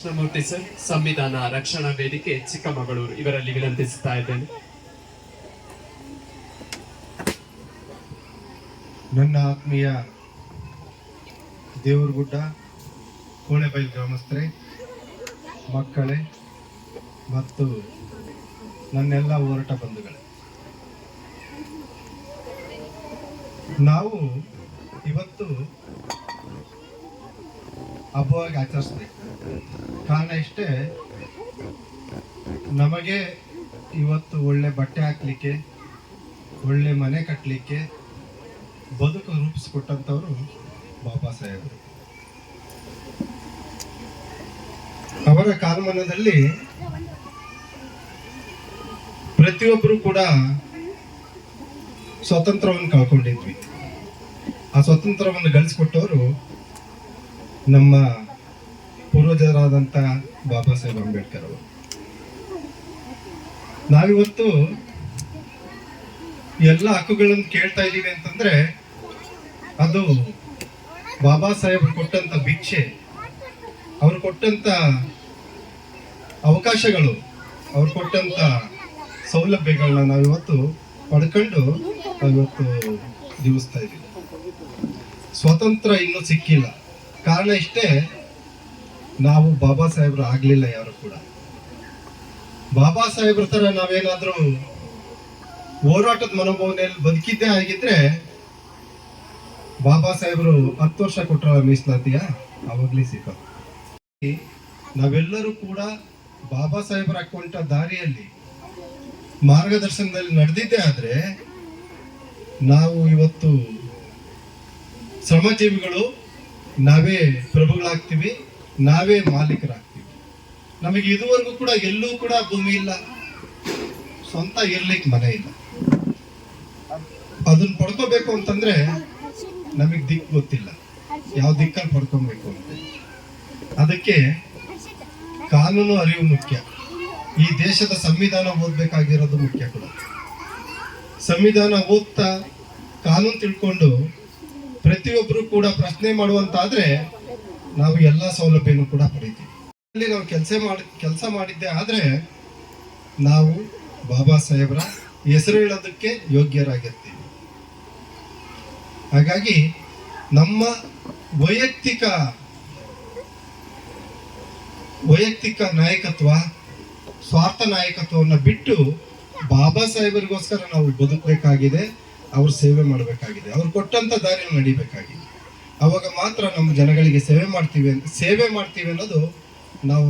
Krishnamurthy sir, ಸಂವಿಧಾನ ರಕ್ಷಣಾ ವೇದಿಕೆ ಚಿಕ್ಕಮಗಳೂರು ಇವರಲ್ಲಿ ವಿನಂತಿಸುತ್ತಾ ಇದ್ದೇನೆ. ನನ್ನ ಆತ್ಮೀಯ ದೇವರಗುಡ್ಡ ಕೋಳೆಬೈಲ್ ಗ್ರಾಮಸ್ಥರೇ, ಮಕ್ಕಳೇ ಮತ್ತು ನನ್ನೆಲ್ಲ ಹೋರಾಟ ಬಂಧುಗಳೇ, ನಾವು ಇವತ್ತು ಹಬ್ಬವಾಗಿ ಆಚರಿಸ್ಬೇಕು. ಕಾರಣ ಇಷ್ಟೇ, ನಮಗೆ ಇವತ್ತು ಒಳ್ಳೆ ಬಟ್ಟೆ ಹಾಕ್ಲಿಕ್ಕೆ, ಒಳ್ಳೆ ಮನೆ ಕಟ್ಟಲಿಕ್ಕೆ ಬದುಕು ರೂಪಿಸಿಕೊಟ್ಟಂಥವ್ರು ಬಾಬಾ ಸಾಹೇಬರು. ಅವರ ಕಾಲಮಾನದಲ್ಲಿ ಪ್ರತಿಯೊಬ್ಬರು ಕೂಡ ಸ್ವಾತಂತ್ರ್ಯವನ್ನು ಕಳ್ಕೊಂಡಿದ್ವಿ. ಆ ಸ್ವಾತಂತ್ರ್ಯವನ್ನು ಗಳಿಸಿಕೊಟ್ಟವರು ನಮ್ಮ ಪೂರ್ವಜರಾದಂಥ ಬಾಬಾ ಸಾಹೇಬ್ ಅಂಬೇಡ್ಕರ್ ಅವರು. ನಾವಿವತ್ತು ಎಲ್ಲ ಹಕ್ಕುಗಳನ್ನು ಕೇಳ್ತಾ ಇದ್ದೀವಿ ಅಂತಂದ್ರೆ ಅದು ಬಾಬಾ ಸಾಹೇಬರು ಕೊಟ್ಟಂತ ಭಿಕ್ಷೆ, ಅವರು ಕೊಟ್ಟಂತ ಅವಕಾಶಗಳು, ಅವ್ರು ಕೊಟ್ಟಂತ ಸೌಲಭ್ಯಗಳನ್ನ ನಾವಿವತ್ತು ಪಡ್ಕೊಂಡು ನಾವಿವತ್ತು ಜೀವಿಸ್ತಾ ಇದ್ದೀವಿ. ಸ್ವಾತಂತ್ರ್ಯ ಇನ್ನೂ ಸಿಕ್ಕಿಲ್ಲ. ಕಾರಣ ಇಷ್ಟೇ, ನಾವು ಬಾಬಾ ಸಾಹೇಬರು ಆಗ್ಲಿಲ್ಲ ಯಾರು ಕೂಡ. ಬಾಬಾ ಸಾಹೇಬ್ರ ತರ ನಾವೇನಾದ್ರೂ ಹೋರಾಟದ ಮನೋಭಾವನೆಯಲ್ಲಿ ಬದುಕಿದ್ದೇ ಆಗಿದ್ರೆ ಬಾಬಾ ಸಾಹೇಬರು 10 ವರ್ಷ ಕೊಟ್ಟರ ಮೀಸಲಾತಿಯ ಅವಾಗ್ಲೇ ಸಿಕ್ಕ. ನಾವೆಲ್ಲರೂ ಕೂಡ ಬಾಬಾ ಸಾಹೇಬರ ಹಾಕೊಂಡ ದಾರಿಯಲ್ಲಿ ಮಾರ್ಗದರ್ಶನದಲ್ಲಿ ನಡೆದಿದ್ದೇ ಆದ್ರೆ ನಾವು ಇವತ್ತು ಶ್ರಮಜೀವಿಗಳು, ನಾವೇ ಪ್ರಭುಗಳಾಗ್ತೀವಿ, ನಾವೇ ಮಾಲೀಕರಾಗ್ತೀವಿ. ನಮಗೆ ಇದುವರೆಗೂ ಕೂಡ ಎಲ್ಲೂ ಕೂಡ ಭೂಮಿ ಇಲ್ಲ, ಸ್ವಂತ ಇರ್ಲಿಕ್ಕೆ ಮನೆ ಇಲ್ಲ. ಅದನ್ನ ಪಡ್ಕೋಬೇಕು ಅಂತಂದ್ರೆ ನಮಗೆ ದಿಕ್ಕು ಗೊತ್ತಿಲ್ಲ, ಯಾವ ದಿಕ್ಕಲ್ಲಿ ಪಡ್ಕೊಬೇಕು ಅಂತ. ಅದಕ್ಕೆ ಕಾನೂನು ಅರಿವು ಮುಖ್ಯ. ಈ ದೇಶದ ಸಂವಿಧಾನ ಓದ್ಬೇಕಾಗಿರೋದು ಮುಖ್ಯ ಕೂಡ. ಸಂವಿಧಾನ ಓದ್ತಾ ಕಾನೂನು ತಿಳ್ಕೊಂಡು ಪ್ರತಿಯೊಬ್ಬರು ಕೂಡ ಪ್ರಶ್ನೆ ಮಾಡುವಂತಾದ್ರೆ ನಾವು ಎಲ್ಲ ಸೌಲಭ್ಯನೂ ಕೂಡ ಪಡಿತೀವಿ. ಅಲ್ಲಿ ನಾವು ಕೆಲಸ ಮಾಡಿದ್ದೆ ಆದ್ರೆ ನಾವು ಬಾಬಾ ಸಾಹೇಬ್ರ ಹೆಸರು ಹೇಳೋದಕ್ಕೆ ಯೋಗ್ಯರಾಗಿರ್ತೀವಿ. ಹಾಗಾಗಿ ನಮ್ಮ ವೈಯಕ್ತಿಕ ನಾಯಕತ್ವ, ಸ್ವಾರ್ಥ ನಾಯಕತ್ವವನ್ನು ಬಿಟ್ಟು ಬಾಬಾ ಸಾಹೇಬರಿಗೋಸ್ಕರ ನಾವು ಬದುಕಬೇಕಾಗಿದೆ, ಅವ್ರ ಸೇವೆ ಮಾಡಬೇಕಾಗಿದೆ, ಅವ್ರು ಕೊಟ್ಟಂತ ದಾರಿಯಲ್ಲಿ ನಡಿಬೇಕಾಗಿದೆ. ಅವಾಗ ಮಾತ್ರ ನಮ್ಮ ಜನಗಳಿಗೆ ಸೇವೆ ಮಾಡ್ತೀವಿ ಅನ್ನೋದು ನಾವು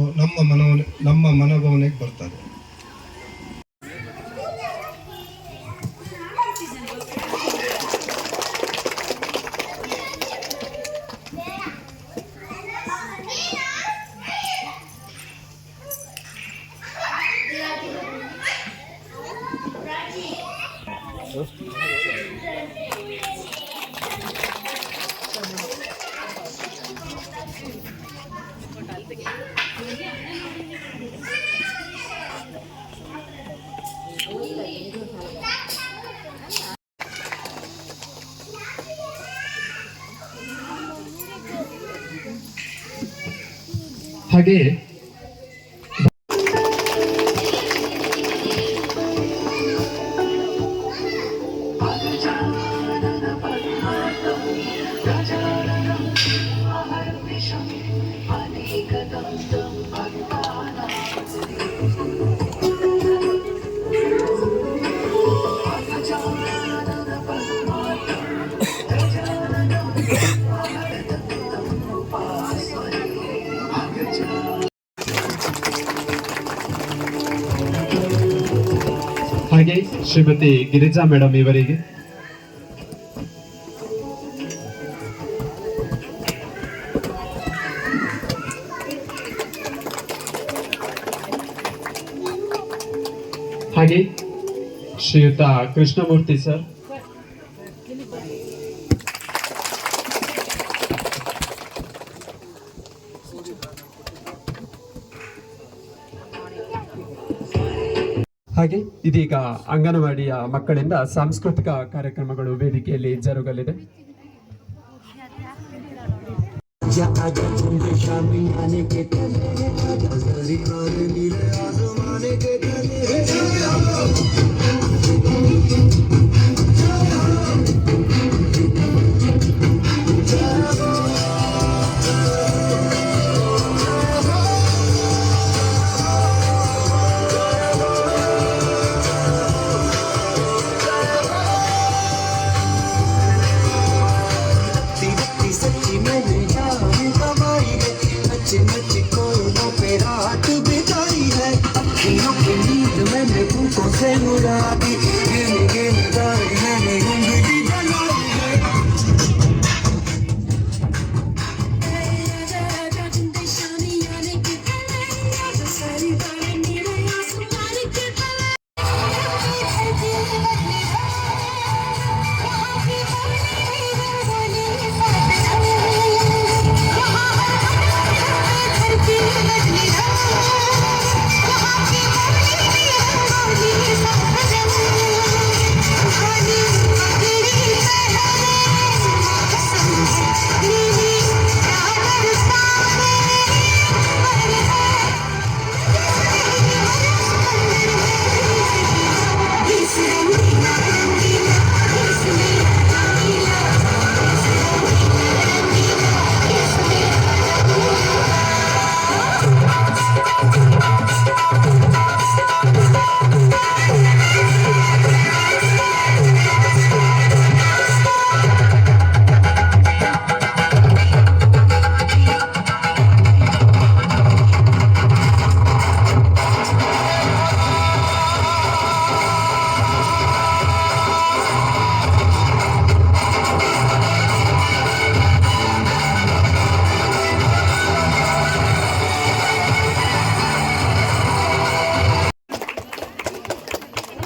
ನಮ್ಮ ಮನೋಭಾವನೆಗೆ ಬರ್ತದೆ. ಹಾಗೆ ಹಾಗೆ ಶ್ರೀಮತಿ ಗಿರಿಜಾ ಮೇಡಮ್ ಇವರಿಗೆ ಹಾಗೆ ಶ್ರೀಯುತ ಕೃಷ್ಣಮೂರ್ತಿ ಸರ್ ಹಾಗೆ ಇದೀಗ ಅಂಗನವಾಡಿಯ ಮಕ್ಕಳಿಂದ ಸಾಂಸ್ಕೃತಿಕ ಕಾರ್ಯಕ್ರಮಗಳು ವೇದಿಕೆಯಲ್ಲಿ ಜರುಗಲಿದೆ.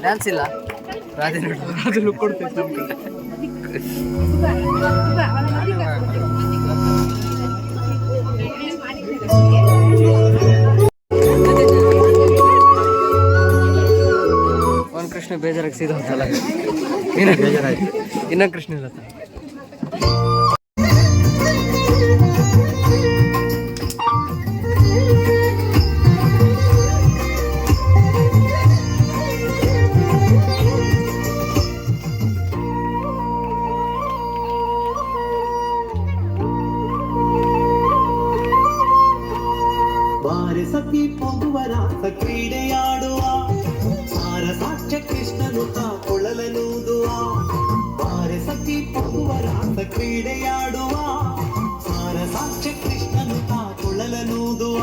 ಡ್ಯಾನ್ಸ್ ಇಲ್ಲ ರಾಜು ಲುಕ್ ಕೊಡ್ತೈತೆ ನಮ್ಮ ಕಡೆ. ಒಂದು ಕೃಷ್ಣ ಬೇಜಾರಾಗಿ ಸೀದಾ ಅಂತಲ್ಲ ಇನ್ನ ಬೇಜಾರಾಯ್ತು ಇನ್ನ ಕೃಷ್ಣ ಇಲ್ಲ. ಸಖಿ ಪೊಂಗುವ ರಾಸ ಕ್ರೀಡೆಯಾಡುವ ಸಾರ ಸಾಕ್ಷ್ಯ ಕೃಷ್ಣನು ಕೊಳಲನೂದುವ ಬಾರೆ ಸಖಿ ಪೊಂಗುವ ರಾಸ ಕ್ರೀಡೆಯಾಡುವ ಸಾರ ಸಾಕ್ಷ್ಯ ಕೃಷ್ಣನು ಕೊಳಲನೂದುವ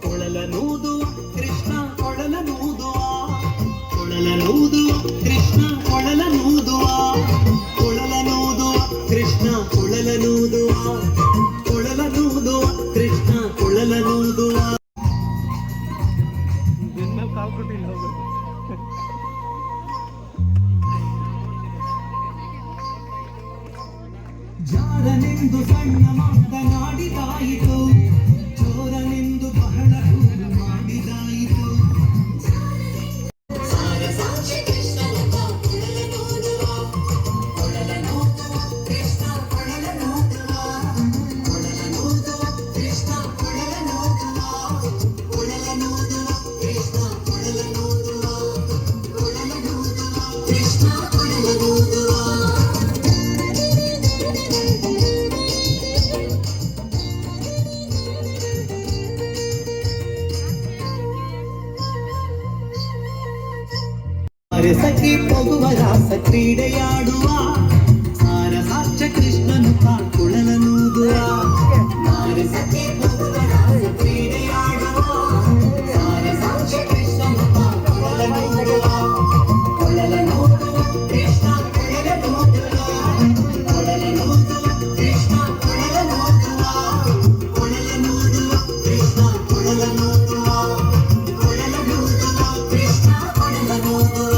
ಕೊಳಲನೂದುವ ಕೃಷ್ಣ ಕೊಳಲನೂದುವ ಕೊಳಲನೂದುವ ಕೃಷ್ಣ ಕೊಳಲನೂದುವ ಕೊಳಲನೂದುವ ಕೃಷ್ಣ ಕೊಳಲನೂದುವ ಕೊಳಲನೂದುವ ಕೃಷ್ಣ ಕೊಳಲನೂದುವ. ಜಾರನೆಂದು ಸಣ್ಣ ಮಾತನಾಡಿದಾಯಿತು, ಚೋರನೆಂದು ಬಹಳ ದೂರು ಮಾಡಿದಾಯಿತು. ಕೃಷ್ಣ ಕೊಳಲನೂದುವ, ಕೊಳಲನೂದುವ, ಕೃಷ್ಣ ಕೊಳಲನೂದುವ. ಕ್ರೀಡೆಯಾಡುವ ಸಾರಸಾಕ್ಷ ಕೃಷ್ಣನು ಕುಳಲನೂದುವ ನಾರಸಕ್ಕೆ ಕ್ರೀಡೆಯಾಡುವ ಸಾರಸಾಕ್ಷ ಕೃಷ್ಣನು ಕುಳಲನೂದುವ ಕುಳಲನೂದುವ ಕೃಷ್ಣ ಕುಳಲನೂದುವ ಕುಳಲನೂದುವ ಕೃಷ್ಣ ಕುಳಲನೂದುವ ಕುಳಲನೂದುವ ಕೃಷ್ಣ ಕುಳಲನೂದುವ ಕುಳಲನೂದುವ ಕೃಷ್ಣ ಕುಳಲನೂದುವ.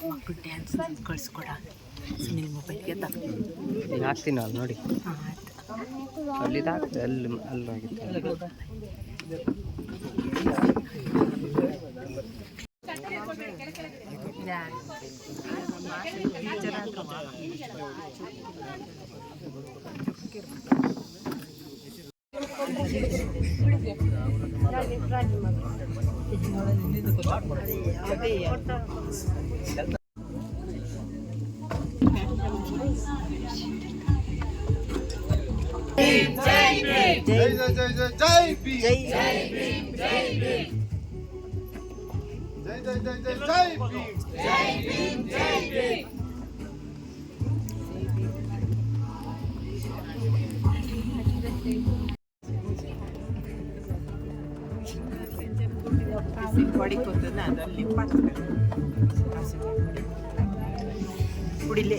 ಮಕ್ಕಳು ಡ್ಯಾನ್ಸ್ ಕಳಿಸ್ಕೊಡ ಸುನಿಲ್ ಮೊಬೈಲ್ಗೆ ಈಗ ಹಾಕ್ತೀನಿ ಅಲ್ಲಿ ನೋಡಿ, ಅಲ್ಲಿದ್ದು ಹಾಕ್ತದೆ, ಅಲ್ಲಾಗಿತ್ತು. ಕುಡಿಲೆ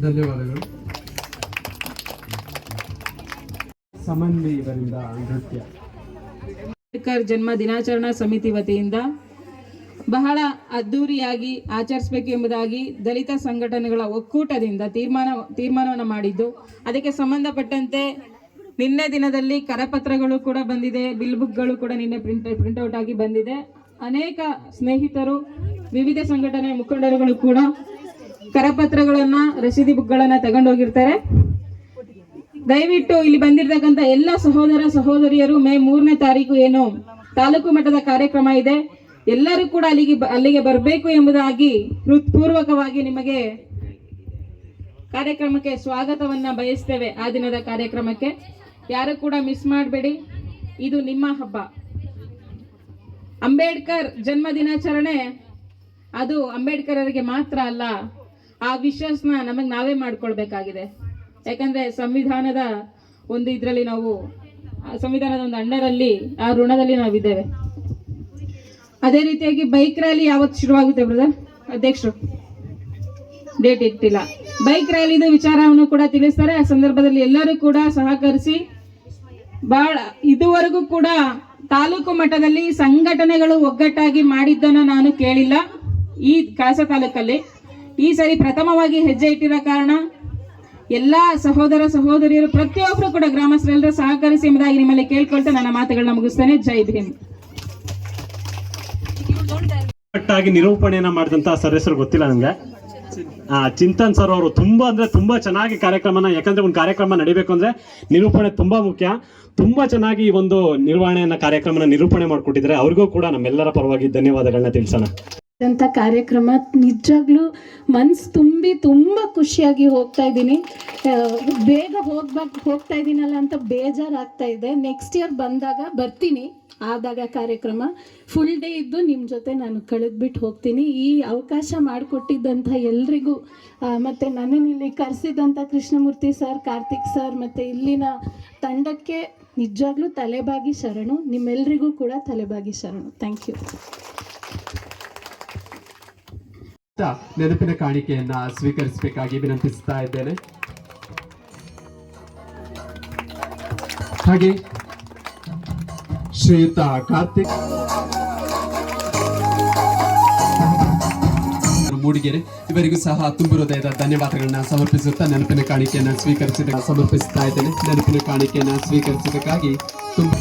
ಧನ್ಯವಾದಗಳು. ಸಮನ್ವಿ ಇವರಿಂದ ನೃತ್ಯ. ಅಂಬೇಡ್ಕರ್ ಜನ್ಮ ದಿನಾಚರಣಾ ಸಮಿತಿ ವತಿಯಿಂದ ಬಹಳ ಅದ್ದೂರಿಯಾಗಿ ಆಚರಿಸಬೇಕು ಎಂಬುದಾಗಿ ದಲಿತ ಸಂಘಟನೆಗಳ ಒಕ್ಕೂಟದಿಂದ ತೀರ್ಮಾನವನ್ನು ಮಾಡಿದ್ದು, ಅದಕ್ಕೆ ಸಂಬಂಧಪಟ್ಟಂತೆ ನಿನ್ನೆ ದಿನದಲ್ಲಿ ಕರಪತ್ರಗಳು ಕೂಡ ಬಂದಿದೆ, ಬಿಲ್ ಬುಕ್ಗಳು ಕೂಡ ನಿನ್ನೆ ಪ್ರಿಂಟ್ಔಟ್ ಆಗಿ ಬಂದಿದೆ. ಅನೇಕ ಸ್ನೇಹಿತರು, ವಿವಿಧ ಸಂಘಟನೆಯ ಮುಖಂಡರುಗಳು ಕೂಡ ಕರಪತ್ರಗಳನ್ನ, ರಸೀದಿ ಬುಕ್ಗಳನ್ನ ತಗೊಂಡೋಗಿರ್ತಾರೆ. ದಯವಿಟ್ಟು ಇಲ್ಲಿ ಬಂದಿರತಕ್ಕಂಥ ಎಲ್ಲ ಸಹೋದರ ಸಹೋದರಿಯರು ಮೇ 3ನೇ ತಾರೀಕು ಏನು ತಾಲೂಕು ಮಟ್ಟದ ಕಾರ್ಯಕ್ರಮ ಇದೆ, ಎಲ್ಲರೂ ಕೂಡ ಅಲ್ಲಿಗೆ ಬರಬೇಕು ಎಂಬುದಾಗಿ ಹೃತ್ಪೂರ್ವಕವಾಗಿ ನಿಮಗೆ ಕಾರ್ಯಕ್ರಮಕ್ಕೆ ಸ್ವಾಗತವನ್ನ ಬಯಸ್ತೇವೆ. ಆ ದಿನದ ಕಾರ್ಯಕ್ರಮಕ್ಕೆ ಯಾರು ಕೂಡ ಮಿಸ್ ಮಾಡಬೇಡಿ, ಇದು ನಿಮ್ಮ ಹಬ್ಬ. ಅಂಬೇಡ್ಕರ್ ಜನ್ಮ ದಿನಾಚರಣೆ ಅದು ಅಂಬೇಡ್ಕರರಿಗೆ ಮಾತ್ರ ಅಲ್ಲ, ಆ ವಿಶ್ವಾಸನ ನಮಗೆ ನಾವೇ ಮಾಡ್ಕೊಳ್ಬೇಕಾಗಿದೆ. ಯಾಕಂದ್ರೆ ಸಂವಿಧಾನದ ಒಂದು ಇದರಲ್ಲಿ ನಾವು, ಸಂವಿಧಾನದ ಒಂದು ಅಂಡರಲ್ಲಿ, ಆ ಋಣದಲ್ಲಿ ನಾವಿದ್ದೇವೆ. ಅದೇ ರೀತಿಯಾಗಿ ಬೈಕ್ ರ್ಯಾಲಿ ಯಾವತ್ತು ಶುರುವಾಗುತ್ತೆ ಬ್ರದರ್ ಅಧ್ಯಕ್ಷರು? ಡೇಟ್ ಇಟ್ಟಿಲ್ಲ. ಬೈಕ್ ರ್ಯಾಲಿದು ವಿಚಾರವನ್ನು ಕೂಡ ತಿಳಿಸ್ತಾರೆ. ಆ ಸಂದರ್ಭದಲ್ಲಿ ಎಲ್ಲರೂ ಕೂಡ ಸಹಕರಿಸಿ. ಬಹಳ ಇದುವರೆಗೂ ಕೂಡ ತಾಲೂಕು ಮಟ್ಟದಲ್ಲಿ ಸಂಘಟನೆಗಳು ಒಗ್ಗಟ್ಟಾಗಿ ಮಾಡಿದ್ದನ್ನು ನಾನು ಕೇಳಿಲ್ಲ ಈ ಕಳಸ ತಾಲೂಕಲ್ಲಿ. ಈ ಸರಿ ಪ್ರಥಮವಾಗಿ ಹೆಜ್ಜೆ ಇಟ್ಟಿರೋ ಕಾರಣ ಎಲ್ಲಾ ಸಹೋದರ ಸಹೋದರಿಯರು ಪ್ರತಿಯೊಬ್ಬರು ಕೂಡ ಗ್ರಾಮಸ್ಥರೆಲ್ಲರೂ ಸಹಕರಿಸಿ ಎಂಬುದಾಗಿ ನಿಮ್ಮಲ್ಲಿ ಕೇಳ್ಕೊಳ್ತಾ ನನ್ನ ಮಾತುಗಳನ್ನ ಮುಗಿಸ್ತೇನೆ. ಜೈ ಭೀಮ್. ಆಗಿ ನಿರೂಪಣೆಯನ್ನ ಮಾಡಿದಂತ ಸರ್ ಹೆಸರು ಗೊತ್ತಿಲ್ಲ ನನಗೆ. ಚಿಂತನ್ ಸರ್ ಅವರು ತುಂಬಾ ಚೆನ್ನಾಗಿ ಕಾರ್ಯಕ್ರಮನ, ಯಾಕಂದ್ರೆ ಒಂದು ಕಾರ್ಯಕ್ರಮ ನಡಿಬೇಕು ಅಂದ್ರೆ ನಿರೂಪಣೆ ತುಂಬಾ ಮುಖ್ಯ. ತುಂಬಾ ಚೆನ್ನಾಗಿ ಈ ಒಂದು ನಿರ್ವಹಣೆಯನ್ನ ಕಾರ್ಯಕ್ರಮನ ನಿರೂಪಣೆ ಮಾಡಿಕೊಟ್ಟಿದ್ದಾರೆ. ಅವ್ರಿಗೂ ಕೂಡ ನಮ್ಮೆಲ್ಲರ ಪರವಾಗಿ ಧನ್ಯವಾದಗಳನ್ನ ತಿಳಿಸೋಣ. ಕಾರ್ಯಕ್ರಮ ನಿಜವಾಗ್ಲೂ ಮನ್ಸು ತುಂಬ ಖುಷಿಯಾಗಿ ಹೋಗ್ತಾ ಇದ್ದೀನಿ. ಬೇಗ ಹೋಗ್ತಾ ಇದ್ದೀನಲ್ಲ ಅಂತ ಬೇಜಾರಾಗ್ತಾ ಇದೆ. ನೆಕ್ಸ್ಟ್ ಇಯರ್ ಬಂದಾಗ ಬರ್ತೀನಿ. ಆದಾಗ ಕಾರ್ಯಕ್ರಮ ಫುಲ್ ಡೇ ಇದ್ದು ನಿಮ್ಮ ಜೊತೆ ನಾನು ಕಳೆದ್ಬಿಟ್ಟು ಹೋಗ್ತೀನಿ. ಈ ಅವಕಾಶ ಮಾಡಿಕೊಟ್ಟಿದ್ದಂಥ ಎಲ್ರಿಗೂ ಮತ್ತು ನನ್ನನ್ನು ಇಲ್ಲಿ ಕರೆಸಿದಂಥ ಕೃಷ್ಣಮೂರ್ತಿ ಸರ್, ಕಾರ್ತಿಕ್ ಸರ್ ಮತ್ತು ಇಲ್ಲಿನ ತಂಡಕ್ಕೆ ನಿಜವಾಗ್ಲೂ ತಲೆಬಾಗಿ ಶರಣು. ನಿಮ್ಮೆಲ್ಲರಿಗೂ ಕೂಡ ತಲೆಬಾಗಿ ಶರಣು. Thank you. ನೆನಪಿನ ಕಾಣಿಕೆಯನ್ನ ಸ್ವೀಕರಿಸಬೇಕಾಗಿ ವಿನಂತಿಸ್ತಾ ಇದ್ದೇನೆ. ಹಾಗೆ ಶ್ರೀಯುತ ಕಾರ್ತಿಕ್ ಮೂಡಿಗೆರೆ ಇವರಿಗೂ ಸಹ ತುಂಬು ಹೃದಯದ ಧನ್ಯವಾದಗಳನ್ನ ಸಮರ್ಪಿಸುತ್ತಾ ನೆನಪಿನ ಕಾಣಿಕೆಯನ್ನ ಸಮರ್ಪಿಸ್ತಾ ಇದ್ದೇನೆ. ನೆನಪಿನ ಕಾಣಿಕೆಯನ್ನ ಸ್ವೀಕರಿಸಿದ್ದಕ್ಕಾಗಿ ತುಂಬ